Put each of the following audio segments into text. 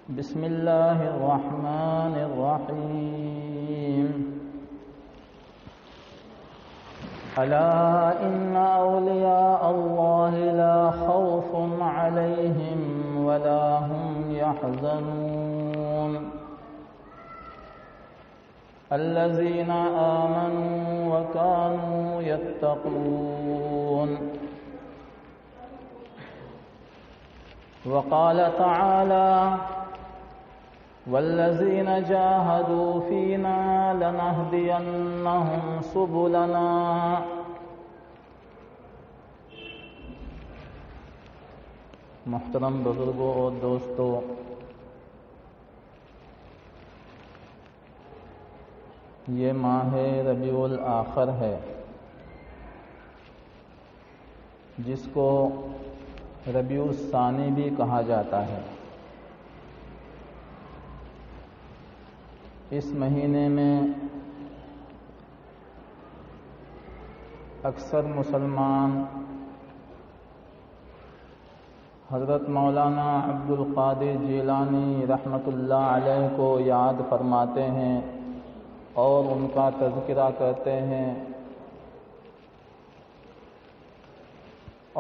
بسم اللہ الرحمن الرحیم الا ان اولیاء اللہ لا خوف علیہم ولا هم يحزنون الذين آمنوا وكانوا يتقون وقال تعالى والذين جاهدوا فينا لنهدينهم سبلنا محترم بزرگوں اور دوستوں، یہ ماہ ربیع الآخر ہے جس کو ربیع الثانی بھی کہا جاتا ہے۔ اس مہینے میں اکثر مسلمان حضرت مولانا عبد القادر جیلانی رحمۃ اللہ علیہ کو یاد فرماتے ہیں اور ان کا تذکرہ کرتے ہیں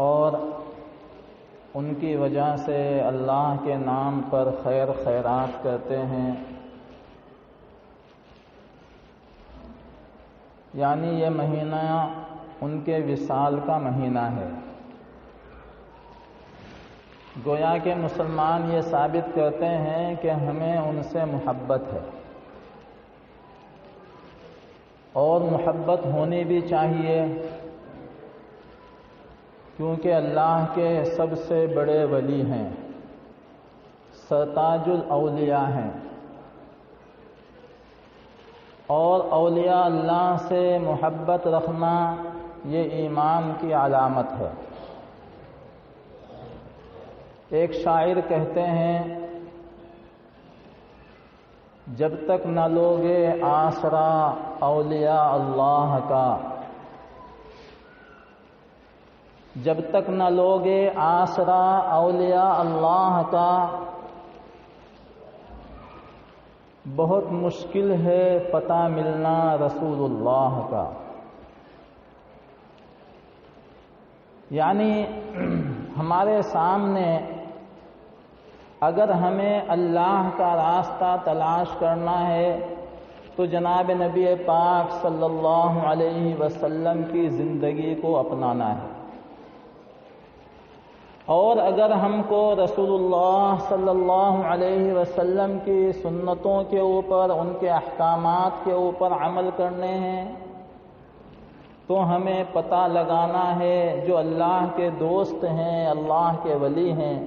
اور ان کی وجہ سے اللہ کے نام پر خیر خیرات کرتے ہیں، یعنی یہ مہینہ ان کے وصال کا مہینہ ہے۔ گویا کہ مسلمان یہ ثابت کرتے ہیں کہ ہمیں ان سے محبت ہے اور محبت ہونی بھی چاہیے، کیونکہ اللہ کے سب سے بڑے ولی ہیں، سرتاج الاولیاء ہیں، اور اولیاء اللہ سے محبت رکھنا یہ ایمان کی علامت ہے۔ ایک شاعر کہتے ہیں، جب تک نہ لوگے آسرا اولیاء اللہ کا، جب تک نہ لوگے آسرا اولیاء اللہ کا، بہت مشکل ہے پتہ ملنا رسول اللہ کا۔ یعنی ہمارے سامنے اگر ہمیں اللہ کا راستہ تلاش کرنا ہے تو جناب نبی پاک صلی اللہ علیہ وسلم کی زندگی کو اپنانا ہے، اور اگر ہم کو رسول اللہ صلی اللہ علیہ وسلم کی سنتوں کے اوپر، ان کے احکامات کے اوپر عمل کرنے ہیں تو ہمیں پتہ لگانا ہے جو اللہ کے دوست ہیں، اللہ کے ولی ہیں،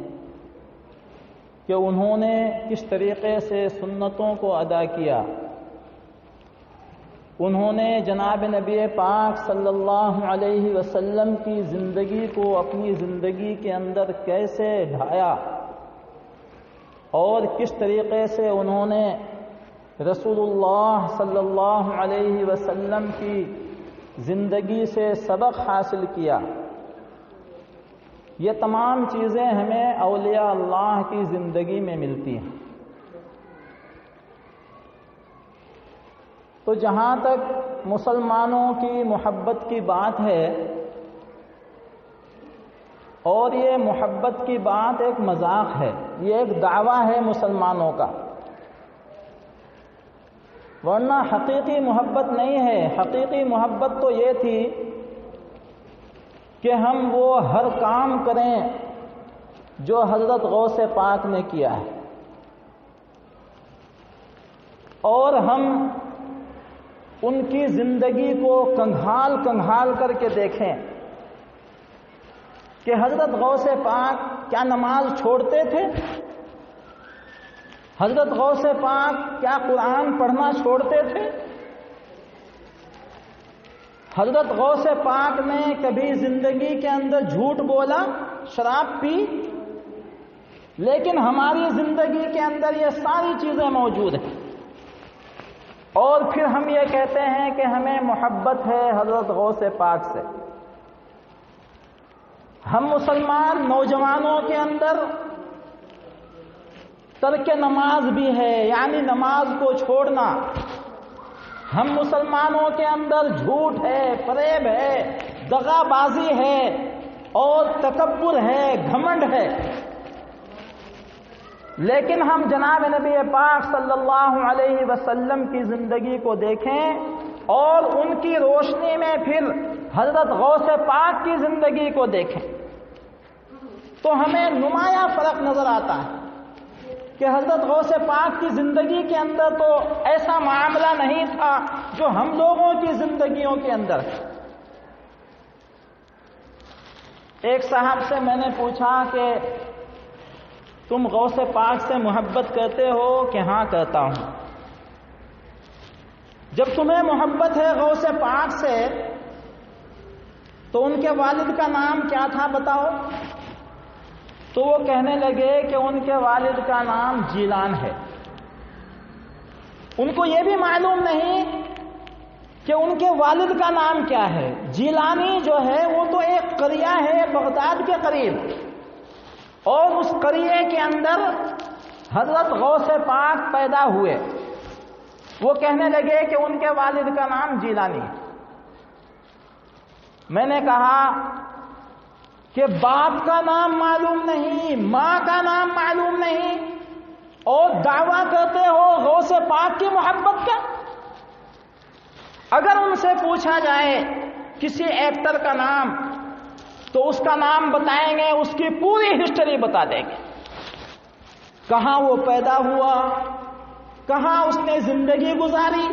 کہ انہوں نے کس طریقے سے سنتوں کو ادا کیا، انہوں نے جناب نبی پاک صلی اللہ علیہ وسلم کی زندگی کو اپنی زندگی کے اندر کیسے ڈھایا، اور کس طریقے سے انہوں نے رسول اللہ صلی اللہ علیہ وسلم کی زندگی سے سبق حاصل کیا۔ یہ تمام چیزیں ہمیں اولیاء اللہ کی زندگی میں ملتی ہیں۔ تو جہاں تک مسلمانوں کی محبت کی بات ہے، اور یہ محبت کی بات ایک مذاق ہے، یہ ایک دعویٰ ہے مسلمانوں کا، ورنہ حقیقی محبت نہیں ہے۔ حقیقی محبت تو یہ تھی کہ ہم وہ ہر کام کریں جو حضرت غوث پاک نے کیا ہے، اور ہم ان کی زندگی کو کنگھال کنگھال کر کے دیکھیں کہ حضرت غوث پاک کیا نماز چھوڑتے تھے، حضرت غوث پاک کیا قرآن پڑھنا چھوڑتے تھے، حضرت غوث پاک نے کبھی زندگی کے اندر جھوٹ بولا، شراب پی، لیکن ہماری زندگی کے اندر یہ ساری چیزیں موجود ہیں، اور پھر ہم یہ کہتے ہیں کہ ہمیں محبت ہے حضرت غوث پاک سے۔ ہم مسلمان نوجوانوں کے اندر ترک نماز بھی ہے، یعنی نماز کو چھوڑنا۔ ہم مسلمانوں کے اندر جھوٹ ہے، فریب ہے، دغا بازی ہے اور تکبر ہے، گھمنڈ ہے، لیکن ہم جناب نبی پاک صلی اللہ علیہ وسلم کی زندگی کو دیکھیں اور ان کی روشنی میں پھر حضرت غوث پاک کی زندگی کو دیکھیں تو ہمیں نمایاں فرق نظر آتا ہے کہ حضرت غوث پاک کی زندگی کے اندر تو ایسا معاملہ نہیں تھا جو ہم لوگوں کی زندگیوں کے اندر ہے۔ ایک صاحب سے میں نے پوچھا کہ تم غوث پاک سے محبت کرتے ہو؟ کہ ہاں کرتا ہوں۔ جب تمہیں محبت ہے غوث پاک سے تو ان کے والد کا نام کیا تھا بتاؤ؟ تو وہ کہنے لگے کہ ان کے والد کا نام جیلان ہے۔ ان کو یہ بھی معلوم نہیں کہ ان کے والد کا نام کیا ہے۔ جیلانی جو ہے وہ تو ایک قریہ ہے بغداد کے قریب، اور اس قریے کے اندر حضرت غوث پاک پیدا ہوئے۔ وہ کہنے لگے کہ ان کے والد کا نام جیلانی۔ میں نے کہا کہ باپ کا نام معلوم نہیں، ماں کا نام معلوم نہیں، اور دعویٰ کرتے ہو غوث پاک کی محبت کا؟ اگر ان سے پوچھا جائے کسی ایکٹر کا نام تو اس کا نام بتائیں گے، اس کی پوری ہسٹری بتا دیں گے، کہاں وہ پیدا ہوا، کہاں اس نے زندگی گزاری،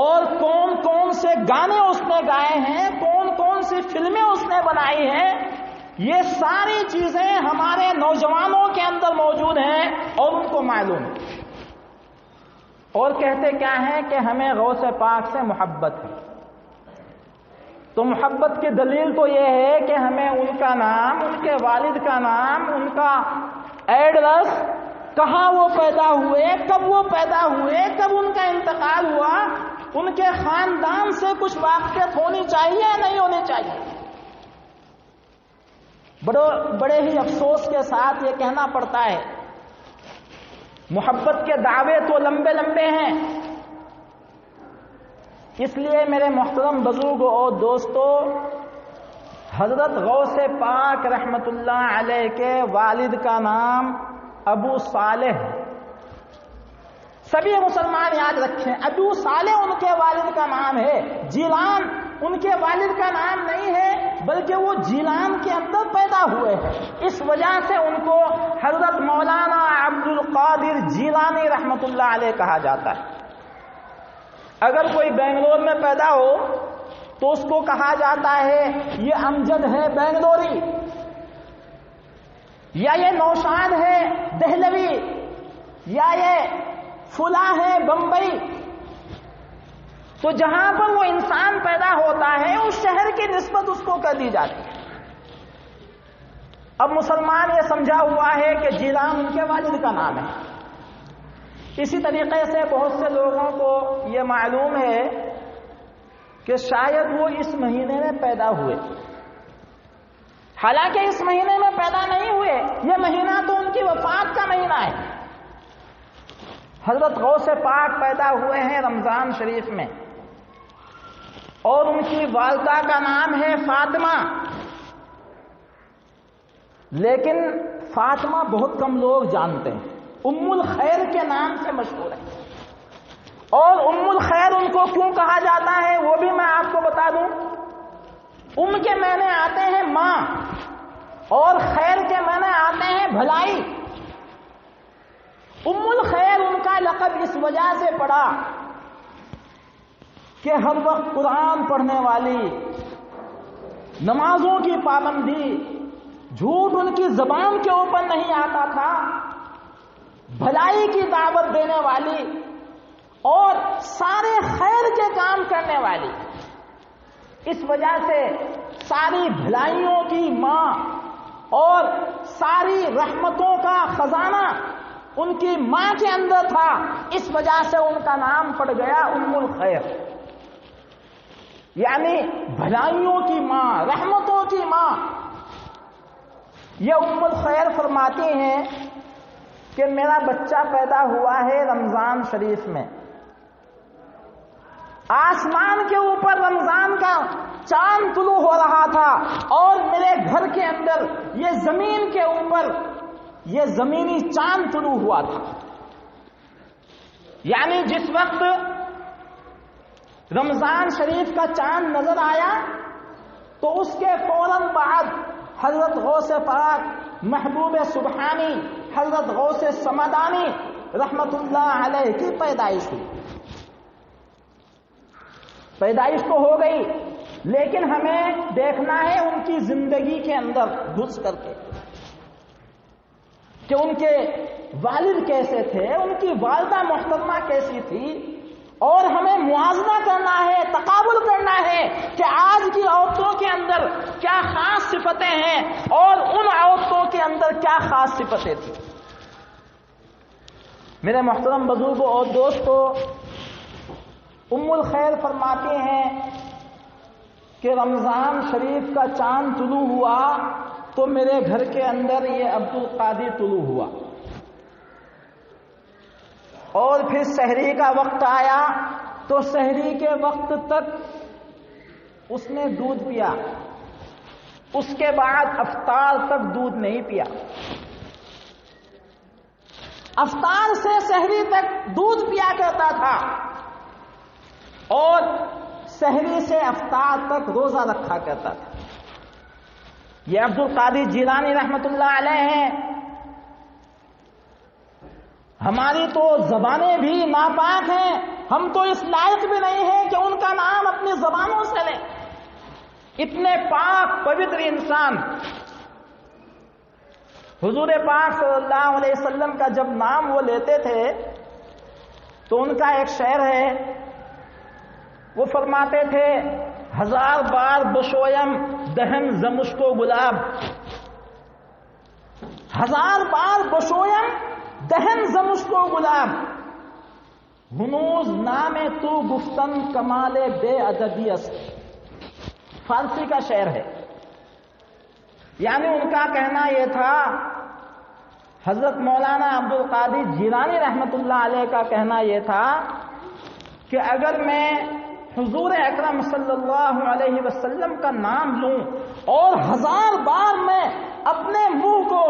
اور کون کون سے گانے اس نے گائے ہیں، کون کون سی فلمیں اس نے بنائی ہیں۔ یہ ساری چیزیں ہمارے نوجوانوں کے اندر موجود ہیں اور ان کو معلوم ہے، اور کہتے کیا ہیں کہ ہمیں غوث پاک سے محبت ہے۔ تو محبت کی دلیل تو یہ ہے کہ ہمیں ان کا نام، ان کے والد کا نام، ان کا ایڈریس، کہاں وہ پیدا ہوئے، کب وہ پیدا ہوئے، کب ان کا انتقال ہوا، ان کے خاندان سے کچھ واقفیت ہونی چاہیے یا نہیں ہونی چاہیے۔ بڑے ہی افسوس کے ساتھ یہ کہنا پڑتا ہے، محبت کے دعوے تو لمبے لمبے ہیں۔ اس لیے میرے محترم بزرگوں اور دوستو، حضرت غوث پاک رحمت اللہ علیہ کے والد کا نام ابو صالح ہے۔ سبھی مسلمان یاد رکھیں، ابو صالح ان کے والد کا نام ہے، جیلان ان کے والد کا نام نہیں ہے، بلکہ وہ جیلان کے اندر پیدا ہوئے ہیں۔ اس وجہ سے ان کو حضرت مولانا عبد القادر جیلانی رحمت اللہ علیہ کہا جاتا ہے۔ اگر کوئی بنگلور میں پیدا ہو تو اس کو کہا جاتا ہے یہ امجد ہے بنگلوری، یا یہ نوشاد ہے دہلوی، یا یہ فلاں ہے بمبئی۔ تو جہاں پر وہ انسان پیدا ہوتا ہے اس شہر کی نسبت اس کو کر دی جاتی ہے۔ اب مسلمان یہ سمجھا ہوا ہے کہ جیلان ان کے والد کا نام ہے۔ اسی طریقے سے بہت سے لوگوں کو یہ معلوم ہے کہ شاید وہ اس مہینے میں پیدا ہوئے، حالانکہ اس مہینے میں پیدا نہیں ہوئے، یہ مہینہ تو ان کی وفات کا مہینہ ہے۔ حضرت غوث پاک پیدا ہوئے ہیں رمضان شریف میں، اور ان کی والدہ کا نام ہے فاطمہ، لیکن فاطمہ بہت کم لوگ جانتے ہیں، ام الخیر کے نام سے مشہور ہے۔ اور ام الخیر ان کو کیوں کہا جاتا ہے وہ بھی میں آپ کو بتا دوں۔ ام کے معنی آتے ہیں ماں، اور خیر کے معنی آتے ہیں بھلائی۔ ام الخیر ان کا لقب اس وجہ سے پڑا کہ ہر وقت قرآن پڑھنے والی، نمازوں کی پابندی، جھوٹ ان کی زبان کے اوپر نہیں آتا تھا، بھلائی کی دعوت دینے والی اور سارے خیر کے کام کرنے والی۔ اس وجہ سے ساری بھلائیوں کی ماں اور ساری رحمتوں کا خزانہ ان کی ماں کے اندر تھا، اس وجہ سے ان کا نام پڑ گیا ام الخیر، یعنی بھلائیوں کی ماں، رحمتوں کی ماں۔ یہ ام الخیر فرماتی ہیں کہ میرا بچہ پیدا ہوا ہے رمضان شریف میں، آسمان کے اوپر رمضان کا چاند طلوع ہو رہا تھا اور میرے گھر کے اندر یہ زمین کے اوپر یہ زمینی چاند طلوع ہوا تھا. یعنی جس وقت رمضان شریف کا چاند نظر آیا تو اس کے فوراً بعد حضرت غوث پاک محبوب سبحانی حضرت غوث سمدانی رحمت اللہ علیہ کی پیدائش ہوئی. پیدائش تو ہو گئی، لیکن ہمیں دیکھنا ہے ان کی زندگی کے اندر گھس کر کے کہ ان کے والد کیسے تھے، ان کی والدہ محترمہ کیسی تھی، اور ہمیں موازنہ کرنا ہے، تقابل کرنا ہے کہ آج کی عورتوں کے اندر کیا خاص صفتیں ہیں اور ان عورتوں کے اندر کیا خاص صفتیں تھیں. میرے محترم بزرگوں اور دوستوں، ام الخیر فرماتے ہیں کہ رمضان شریف کا چاند طلوع ہوا تو میرے گھر کے اندر یہ عبد القادر طلوع ہوا، اور پھر سحری کا وقت آیا تو سحری کے وقت تک اس نے دودھ پیا، اس کے بعد افطار تک دودھ نہیں پیا. افطار سے سحری تک دودھ پیا کرتا تھا اور سحری سے افطار تک روزہ رکھا کرتا تھا. یہ عبد القادر جیلانی رحمت اللہ علیہ ہیں. ہماری تو زبانیں بھی ناپاک ہیں، ہم تو اس لائق بھی نہیں ہیں کہ ان کا نام اپنی زبانوں سے لیں. اتنے پاک پوتر انسان. حضور پاک صلی اللہ علیہ وسلم کا جب نام وہ لیتے تھے تو ان کا ایک شعر ہے، وہ فرماتے تھے 1000 بار بشویم دہن زمشک و گلاب، 1000 بار بشویم دہن زمشک و گلاب، ہنوز نام تو گفتن کمال بے ادبی است. فارسی کا شعر ہے. یعنی ان کا کہنا یہ تھا، حضرت مولانا عبد القادر جیلانی رحمت اللہ علیہ کا کہنا یہ تھا کہ اگر میں حضور اکرم صلی اللہ علیہ وسلم کا نام لوں اور 1000 بار میں اپنے منہ کو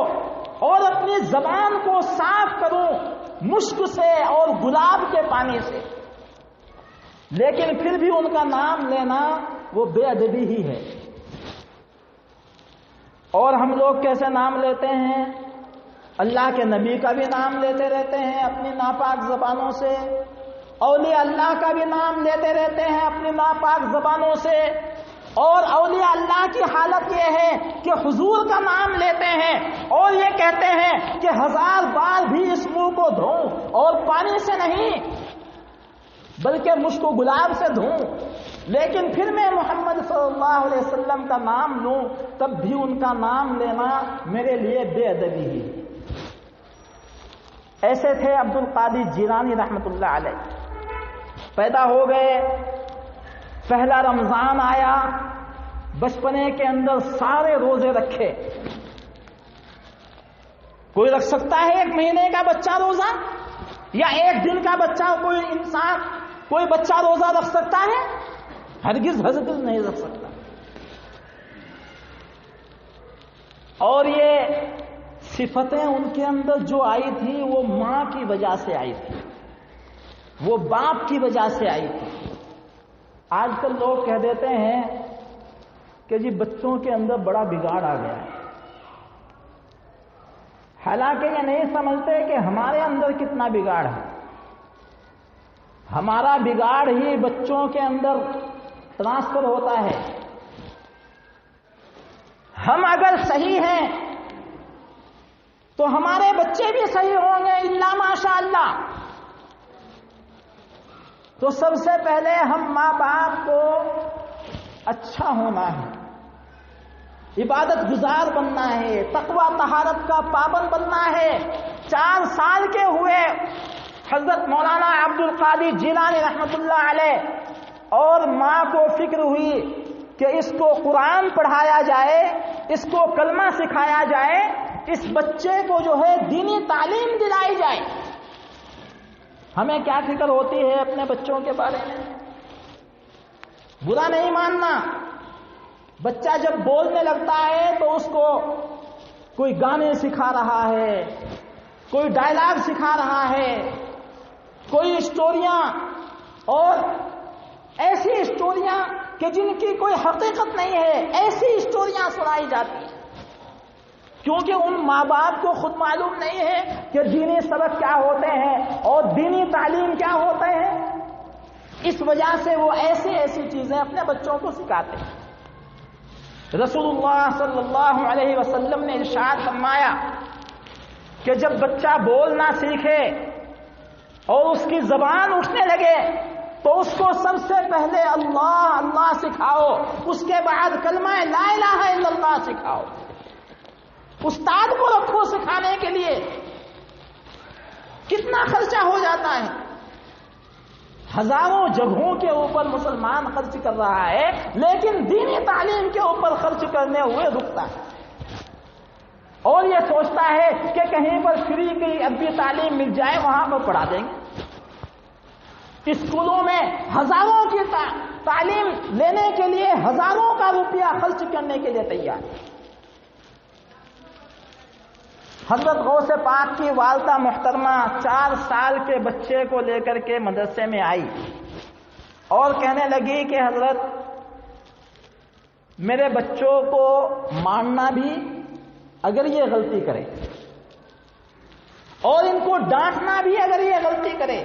اور اپنی زبان کو صاف کروں مشک سے اور گلاب کے پانی سے، لیکن پھر بھی ان کا نام لینا وہ بے ادبی ہی ہے. اور ہم لوگ کیسے نام لیتے ہیں؟ اللہ کے نبی کا بھی نام لیتے رہتے ہیں اپنی ناپاک زبانوں سے، اولیاء اللہ کا بھی نام لیتے رہتے ہیں اپنی ناپاک زبانوں سے، اور اولیاء اللہ کی حالت یہ ہے کہ حضور کا نام لیتے ہیں اور یہ کہتے ہیں کہ 1000 بار بھی اس منہ کو دھوں، اور پانی سے نہیں بلکہ مشک و گلاب سے دھوں، لیکن پھر میں محمد صلی اللہ علیہ وسلم کا نام لوں تب بھی ان کا نام لینا میرے لیے بے ادبی ہی. ایسے تھے عبد القادر جیلانی رحمت اللہ علیہ. پیدا ہو گئے، پہلا رمضان آیا، بچپنے کے اندر سارے روزے رکھے. کوئی رکھ سکتا ہے 1 مہینے کا بچہ روزہ، یا 1 دن کا بچہ کوئی بچہ روزہ رکھ سکتا ہے؟ ہرگز نہیں رکھ سکتا. اور یہ صفتیں ان کے اندر جو آئی تھی وہ ماں کی وجہ سے آئی تھی، وہ باپ کی وجہ سے آئی تھی. آج کل لوگ کہہ دیتے ہیں کہ جی بچوں کے اندر بڑا بگاڑ آ گیا ہے، حالانکہ یہ نہیں سمجھتے کہ ہمارے اندر کتنا بگاڑ ہے. ہمارا بگاڑ ہی بچوں کے اندر ٹرانسفر ہوتا ہے. ہم اگر صحیح ہیں تو ہمارے بچے بھی صحیح ہوں گے الا ماشاء اللہ. تو سب سے پہلے ہم ماں باپ کو اچھا ہونا ہے، عبادت گزار بننا ہے، تقوی طہارت کا پابند بننا ہے. 4 سال کے ہوئے حضرت مولانا عبد القادر جیلانی رحمت اللہ علیہ، اور ماں کو فکر ہوئی کہ اس کو قرآن پڑھایا جائے، اس کو کلمہ سکھایا جائے، اس بچے کو جو ہے دینی تعلیم دلائی جائے۔ ہمیں کیا فکر ہوتی ہے اپنے بچوں کے بارے میں؟ برا نہیں ماننا، بچہ جب بولنے لگتا ہے تو اس کو کوئی گانے سکھا رہا ہے، کوئی ڈائلاگ سکھا رہا ہے، کوئی اسٹوریاں اور ایسی اسٹوریاں کہ جن کی کوئی حقیقت نہیں ہے، ایسی اسٹوریاں سنائی جاتی ہیں، کیونکہ ان ماں باپ کو خود معلوم نہیں ہے کہ دینی سبق کیا ہوتے ہیں اور دینی تعلیم کیا ہوتے ہیں۔ اس وجہ سے وہ ایسی چیزیں اپنے بچوں کو سکھاتے ہیں۔ رسول اللہ صلی اللہ علیہ وسلم نے ارشاد فرمایا کہ جب بچہ بولنا سیکھے اور اس کی زبان اٹھنے لگے تو اس کو سب سے پہلے اللہ اللہ سکھاؤ، اس کے بعد کلمہ لا الہ الا اللہ سکھاؤ۔ استاد کو رکھو سکھانے کے لیے، کتنا خرچہ ہو جاتا ہے، ہزاروں جگہوں کے اوپر مسلمان خرچ کر رہا ہے، لیکن دینی تعلیم کے اوپر خرچ کرنے ہوئے رکتا ہے اور یہ سوچتا ہے کہ کہیں پر فری کی ادبی تعلیم مل جائے وہاں پر پڑھا دیں گے۔ اسکولوں میں ہزاروں کی تعلیم لینے کے لیے ہزاروں کا روپیہ خرچ کرنے کے لیے تیار ہے۔ حضرت غوث پاک کی والدہ محترمہ 4 سال کے بچے کو لے کر کے مدرسے میں آئی اور کہنے لگی کہ حضرت میرے بچوں کو مارنا بھی اگر یہ غلطی کرے اور ان کو ڈانٹنا بھی اگر یہ غلطی کرے،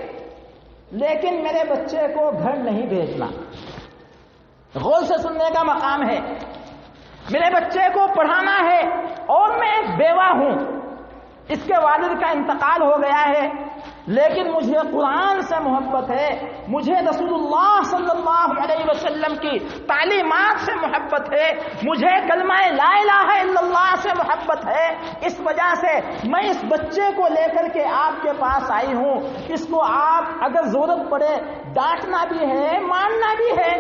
لیکن میرے بچے کو گھر نہیں بھیجنا۔ غور سے سننے کا مقام ہے۔ میرے بچے کو پڑھانا ہے اور میں ایک بیوہ ہوں، اس کے والد کا انتقال ہو گیا ہے، لیکن مجھے قرآن سے محبت ہے، مجھے رسول اللہ صلی اللہ علیہ وسلم کی تعلیمات سے محبت ہے، مجھے کلمہ لا الہ الا اللہ سے محبت ہے۔ اس وجہ سے میں اس بچے کو لے کر کے آپ کے پاس آئی ہوں۔ اس کو آپ اگر ضرورت پڑے ڈانٹنا بھی ہے، مارنا بھی ہے،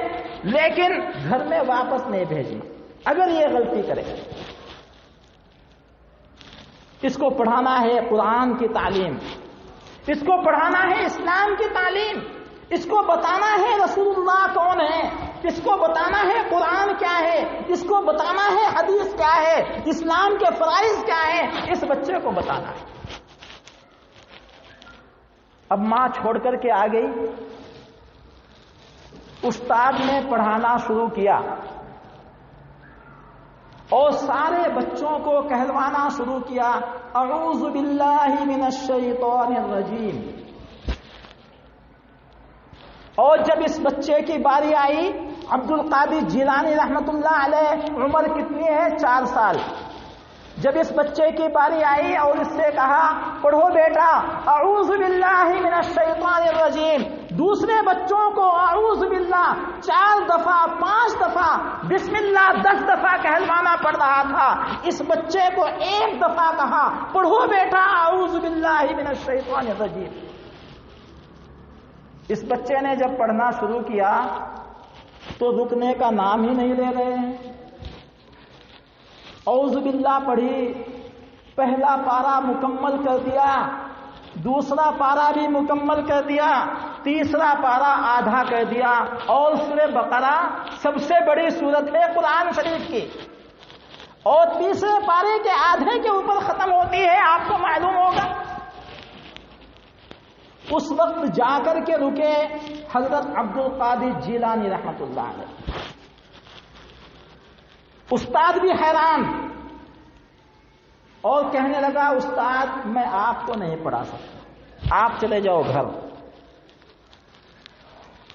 لیکن گھر میں واپس نہیں بھیجنا اگر یہ غلطی کرے۔ اس کو پڑھانا ہے قرآن کی تعلیم، اس کو پڑھانا ہے اسلام کی تعلیم، اس کو بتانا ہے رسول اللہ کون ہے، اس کو بتانا ہے قرآن کیا ہے، اس کو بتانا ہے حدیث کیا ہے، اسلام کے فرائض کیا ہے، اس بچے کو بتانا ہے۔ اب ماں چھوڑ کر کے آ گئی، استاد نے پڑھانا شروع کیا اور سارے بچوں کو کہلوانا شروع کیا، اعوذ باللہ من الشیطان الرجیم۔ اور جب اس بچے کی باری آئی، عبد القادر جیلانی رحمت اللہ علیہ، عمر کتنی ہے؟ 4 سال۔ جب اس بچے کی باری آئی اور اس سے کہا پڑھو بیٹا اعوذ باللہ من الشیطان الرجیم، دوسرے بچوں کو اعوذ باللہ 4 دفعہ 5 دفعہ بسم اللہ 10 دفعہ کہلوانا پڑ رہا تھا، اس بچے کو 1 دفعہ کہا پڑھو بیٹا اعوذ باللہ من الشیطان الرجیم۔ اس بچے نے جب پڑھنا شروع کیا تو رکنے کا نام ہی نہیں لے رہے ہیں۔ اعوذ باللہ پڑھی، پہلا پارہ مکمل کر دیا، دوسرا پارہ بھی مکمل کر دیا، تیسرا پارہ آدھا کر دیا، اور سورہ بقرہ سب سے بڑی سورت ہے قرآن شریف کی، اور تیسرے پارے کے آدھے کے اوپر ختم ہوتی ہے، آپ کو معلوم ہوگا۔ اس وقت جا کر کے رکے حضرت عبد القادر جیلانی رحمت اللہ علیہ۔ استاد بھی حیران اور کہنے لگا استاد میں آپ کو نہیں پڑھا سکتا، آپ چلے جاؤ گھر،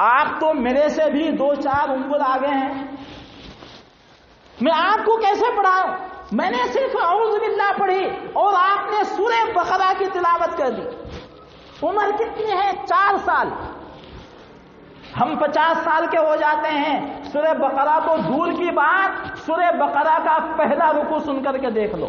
آپ تو میرے سے بھی 2-4 انگل آگے ہیں، میں آپ کو کیسے پڑھاؤں؟ میں نے صرف اعوذ باللہ پڑھی اور آپ نے سورہ بقرہ کی تلاوت کر دی۔ عمر کتنی ہے؟ 4 سال۔ ہم 50 سال کے ہو جاتے ہیں، سورہ بقرہ تو دور کی بات، سورہ بقرہ کا پہلا رکوع سن کر کے دیکھ لو۔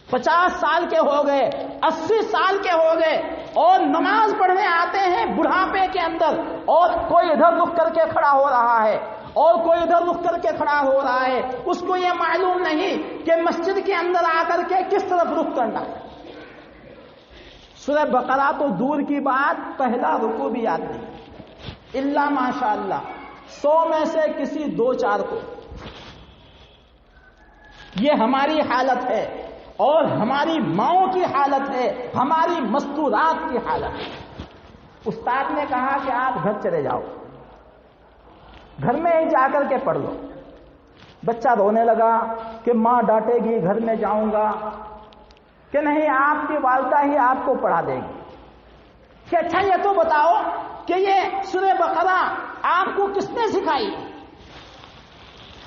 50 سال کے ہو گئے، 80 سال کے ہو گئے اور نماز پڑھنے آتے ہیں بڑھاپے کے اندر، اور کوئی ادھر رک کر کے کھڑا ہو رہا ہے، اور کوئی ادھر رخ کر کے کھڑا ہو رہا ہے، اس کو یہ معلوم نہیں کہ مسجد کے اندر آ کر کے کس طرف رخ کرنا ہے۔ سورہ بقرہ تو دور کی بات، پہلا رکوع بھی یاد نہیں، الا ماشاء اللہ 100 میں سے کسی 2-4 کو۔ یہ ہماری حالت ہے اور ہماری ماؤں کی حالت ہے، ہماری مستورات کی حالت ہے۔ استاد نے کہا کہ آپ گھر چلے جاؤ، گھر میں ہی جا کر کے پڑھ لو۔ بچہ رونے لگا کہ ماں ڈانٹے گی، گھر میں جاؤں گا، کہ نہیں آپ کی والدہ ہی آپ کو پڑھا دے گی۔ کہ اچھا یہ تو بتاؤ کہ یہ سورہ بقرہ آپ کو کس نے سکھائی؟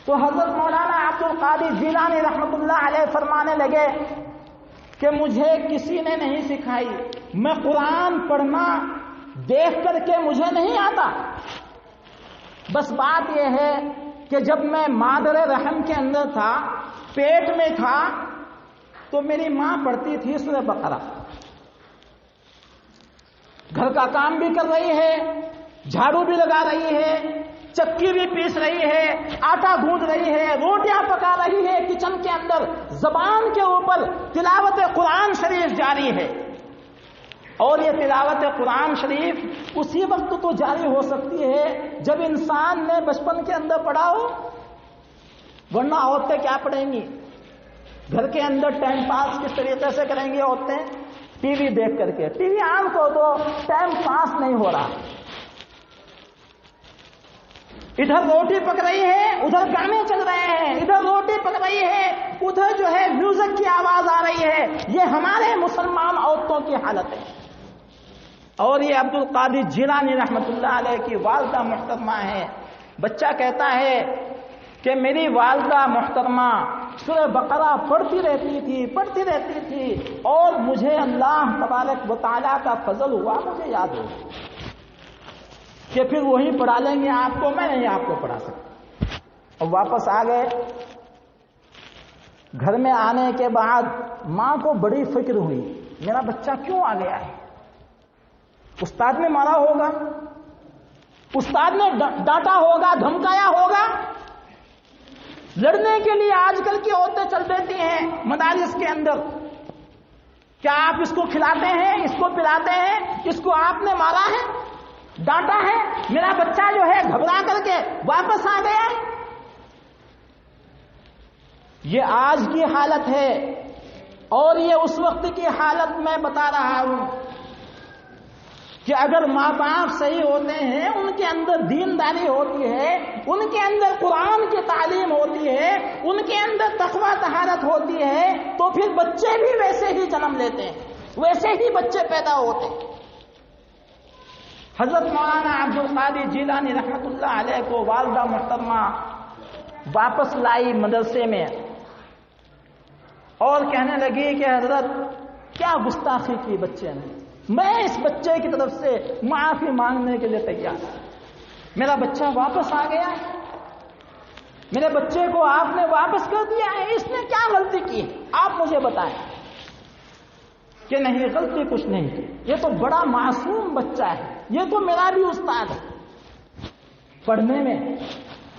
تو حضرت مولانا عبد القادر جیلانی رحمت اللہ علیہ فرمانے لگے کہ مجھے کسی نے نہیں سکھائی، میں قرآن پڑھنا دیکھ کر کے مجھے نہیں آتا، بس بات یہ ہے کہ جب میں مادر رحم کے اندر تھا، پیٹ میں تھا، تو میری ماں پڑھتی تھی سورہ بقرہ، گھر کا کام بھی کر رہی ہے، جھاڑو بھی لگا رہی ہے، چکی بھی پیس رہی ہے، آٹا گوندھ رہی ہے، روٹیاں پکا رہی ہے، کچن کے اندر زبان کے اوپر تلاوت قرآن شریف جاری ہے۔ اور یہ تلاوت قرآن شریف اسی وقت تو جاری ہو سکتی ہے جب انسان نے بچپن کے اندر پڑھا ہو، ورنہ عورتیں کیا پڑھیں گی؟ گھر کے اندر ٹائم پاس کس طریقے سے کریں گی عورتیں؟ ٹی وی دیکھ کر کے، ٹی وی آن کو تو ٹائم پاس نہیں ہو رہا، ادھر روٹی پک رہی ہے، ادھر گانے چل رہے ہیں، ادھر روٹی پک رہی ہے، ادھر جو ہے میوزک کی آواز آ رہی ہے۔ یہ ہمارے مسلمان عورتوں کی حالت ہے۔ اور یہ عبد القادر جیلانی رحمت اللہ علیہ کی والدہ محترمہ ہے۔ بچہ کہتا ہے کہ میری والدہ محترمہ سورہ بقرہ پڑھتی رہتی تھی اور مجھے اللہ تبارک و تعالیٰ کا فضل ہوا، مجھے یاد ہو کہ پھر وہی پڑھا لیں گے آپ کو، میں نہیں آپ کو پڑھا سکتا۔ اور واپس آ گئے۔ گھر میں آنے کے بعد ماں کو بڑی فکر ہوئی، میرا بچہ کیوں آ گیا ہے؟ استاد نے مارا ہوگا، استاد نے ڈانٹا ہوگا، دھمکایا ہوگا۔ لڑنے کے لیے آج کل کی عورتیں چل دیتی ہیں مدارس کے اندر۔ کیا آپ اس کو کھلاتے ہیں، اس کو پلاتے ہیں، اس کو آپ نے مارا ہے، ڈانٹا ہے؟ میرا بچہ جو ہے گھبرا کر کے واپس آ گیا۔ یہ آج کی حالت ہے اور یہ اس وقت کی حالت میں بتا رہا ہوں کہ اگر ماں باپ صحیح ہوتے ہیں، ان کے اندر دینداری ہوتی ہے، ان کے اندر قرآن کی تعلیم ہوتی ہے، ان کے اندر تقویٰ طہارت ہوتی ہے، تو پھر بچے بھی ویسے ہی جنم لیتے ہیں، ویسے ہی بچے پیدا ہوتے ہیں۔ حضرت مولانا عبد القادر جیلانی رحمت اللہ علیہ کو والدہ محترمہ واپس لائی مدرسے میں اور کہنے لگی کہ حضرت کیا گستاخی کی بچے نے، میں اس بچے کی طرف سے معافی مانگنے کے لیے تیار ہوں۔ میرا بچہ واپس آ گیا ہے، میرے بچے کو آپ نے واپس کر دیا ہے، اس نے کیا غلطی کی آپ مجھے بتائیں۔ کہ نہیں، غلطی کچھ نہیں کی، یہ تو بڑا معصوم بچہ ہے، یہ تو میرا بھی استاد ہے، پڑھنے میں،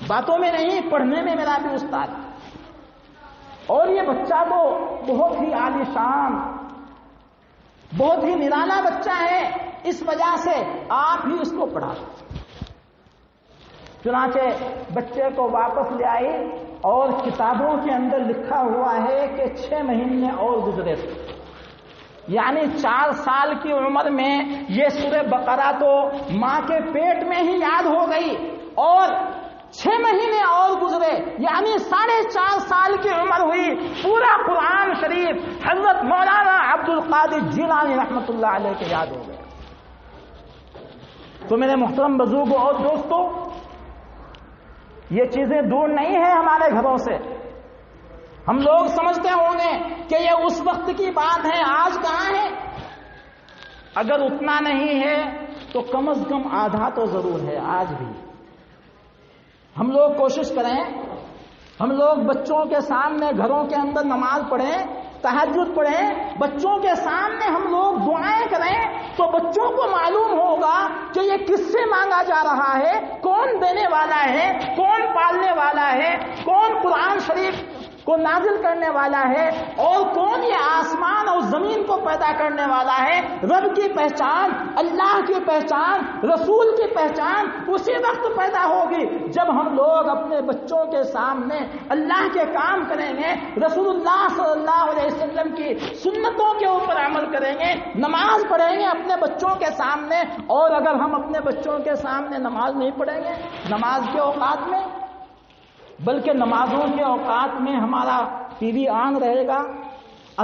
باتوں میں نہیں، پڑھنے میں میرا بھی استاد ہے، اور یہ بچہ تو بہت ہی عالی شان، بہت ہی نرالا بچہ ہے، اس وجہ سے آپ ہی اس کو پڑھا۔ چنانچہ بچے کو واپس لے آئی اور کتابوں کے اندر لکھا ہوا ہے کہ 6 مہینے اور گزرے تھے، یعنی 4 سال کی عمر میں یہ سورہ بقرہ تو ماں کے پیٹ میں ہی یاد ہو گئی، اور 6 مہینے اور گزرے، یعنی 4.5 سال کی عمر ہوئی، پورا قرآن شریف حضرت مولانا عبد القادر جیلانی رحمت اللہ علیہ کے یاد ہو گیا۔ تو میرے محترم بزرگوں اور دوستوں، یہ چیزیں دور نہیں ہیں ہمارے گھروں سے۔ ہم لوگ سمجھتے ہوں گے کہ یہ اس وقت کی بات ہے، آج کہاں ہے؟ اگر اتنا نہیں ہے تو کم از کم آدھا تو ضرور ہے آج بھی۔ ہم لوگ کوشش کریں ہم لوگ بچوں کے سامنے گھروں کے اندر نماز پڑھیں، تہجد پڑھیں، بچوں کے سامنے ہم لوگ دعائیں کریں تو بچوں کو معلوم ہوگا کہ یہ کس سے مانگا جا رہا ہے، کون دینے والا ہے، کون پالنے والا ہے، کون قرآن شریف کو نازل کرنے والا ہے، اور کون یہ آسمان اور زمین کو پیدا کرنے والا ہے۔ رب کی پہچان، اللہ کی پہچان، رسول کی پہچان اسی وقت پیدا ہوگی جب ہم لوگ اپنے بچوں کے سامنے اللہ کے کام کریں گے، رسول اللہ صلی اللہ علیہ وسلم کی سنتوں کے اوپر عمل کریں گے، نماز پڑھیں گے اپنے بچوں کے سامنے۔ اور اگر ہم اپنے بچوں کے سامنے نماز نہیں پڑھیں گے نماز کے اوقات میں، بلکہ نمازوں کے اوقات میں ہمارا ٹی وی آن رہے گا،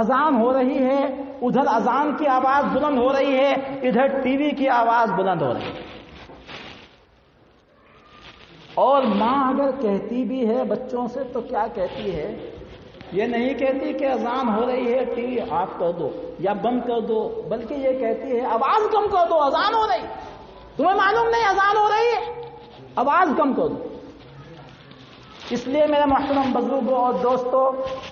اذان ہو رہی ہے، ادھر اذان کی آواز بلند ہو رہی ہے، ادھر ٹی وی کی آواز بلند ہو رہی ہے۔ اور ماں اگر کہتی بھی ہے بچوں سے تو کیا کہتی ہے؟ یہ نہیں کہتی کہ اذان ہو رہی ہے ٹی وی آف کر دو یا بند کر دو، بلکہ یہ کہتی ہے آواز کم کر دو، اذان ہو رہی، تمہیں معلوم نہیں اذان ہو رہی ہے، آواز کم کر دو۔ اس لیے میرے محترم بزرگوں اور دوستوں،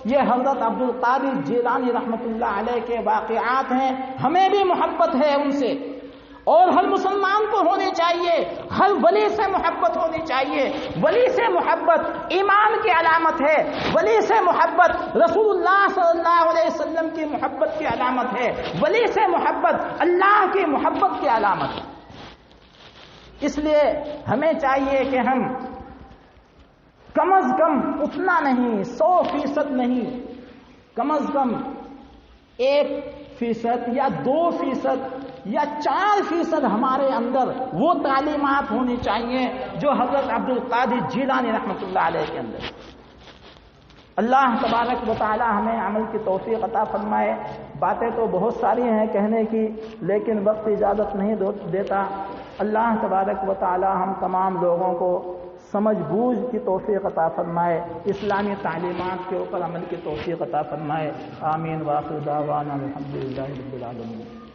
یہ حضرت عبد القادر جیلانی رحمۃ اللہ علیہ کے واقعات ہیں، ہمیں بھی محبت ہے ان سے، اور ہر مسلمان کو ہونی چاہیے، ہر ولی سے محبت ہونی چاہیے۔ ولی سے محبت ایمان کی علامت ہے، ولی سے محبت رسول اللہ صلی اللہ علیہ وسلم کی محبت کی علامت ہے، ولی سے محبت اللہ کی محبت کی علامت ہے۔ اس لیے ہمیں چاہیے کہ ہم کم از کم اتنا نہیں، 100% نہیں، کم از کم 1% یا 2% یا 4% ہمارے اندر وہ تعلیمات ہونی چاہیے جو حضرت عبد القادر جیلانی رحمۃ اللہ علیہ کے اندر۔ اللہ تبارک و تعالی ہمیں عمل کی توفیق عطا فرمائے۔ باتیں تو بہت ساری ہیں کہنے کی، لیکن وقت اجازت نہیں دیتا۔ اللہ تبارک و تعالی ہم تمام لوگوں کو سمجھ بوجھ کی توفیق عطا فرمائے، اسلامی تعلیمات کے اوپر عمل کی توفیق عطا فرمائے۔ آمین۔ وآخر دعوانا الحمدللہ رب العالمین۔